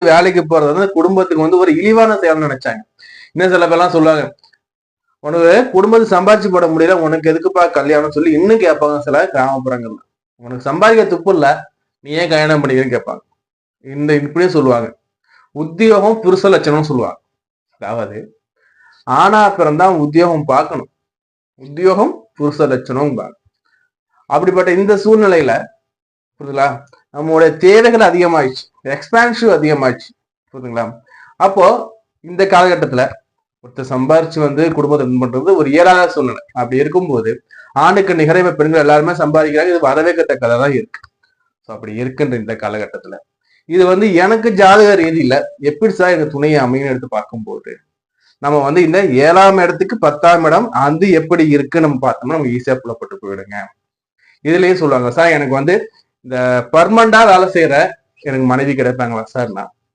வேலைக்கு போறது வந்து குடும்பத்துக்கு வந்து ஒரு இழிவான செயல் நினைச்சாங்க. இன்னும் சில பேர்லாம் சொல்லுவாங்க, உனக்கு குடும்பத்தை சம்பாதிச்சு போட முடியல, உனக்கு எதுக்குப்பா கல்யாணம் சொல்லி இன்னும் கேட்பாங்க சில கிராமப்புறங்கள்ல. உனக்கு சம்பாதிக்க துப்பு இல்ல, நீ ஏன் கல்யாணம் பண்ணிக்கிறேன்னு கேட்பாங்க. இப்படியே சொல்லுவாங்க. உத்தியோகம் புருஷ லட்சணம்னு சொல்லுவாங்க. அதாவது ஆணா பிறந்தா உத்தியோகம் பார்க்கணும், உத்தியோகம் புருஷ லட்சணம். அப்படிப்பட்ட இந்த சூழ்நிலையில புரியுதுங்களா, நம்மளுடைய தேவைகள் அதிகமாயிடுச்சு, எக்ஸ்பான்சிவ் அதிகமாயிடுச்சு. புரியுதுங்களா? அப்போ இந்த காலகட்டத்துல ஒருத்தர் சம்பாரிச்சு வந்து குடும்பத்தை பண்றது ஒரு இயலாத சூழ்நிலை. அப்படி இருக்கும்போது ஆணுக்கு நிகர பெண்கள் எல்லாருமே சம்பாதிக்கிறாங்க. இது வரவேற்கத்தக்கதா தான் இருக்கு. அப்படி இருக்குன்ற இந்த காலகட்டத்துல இது வந்து எனக்கு ஜாதக ரீதியில எப்படி சார் எங்க துணையை அமையும் எடுத்து பார்க்கும்போது நம்ம வந்து இந்த 7ஆம் இடத்துக்கு 10ஆம் இடம் அது எப்படி இருக்கு நம்ம பார்த்தோம்னா நம்ம ஈஸியா புலப்பட்டு போயிடுங்க. இதுலயே சொல்லுவாங்க, சார் எனக்கு வந்து இந்த பர்மனண்டா வேலை செய்யற எனக்கு மனைவி கிடைப்பாங்களா சார்னா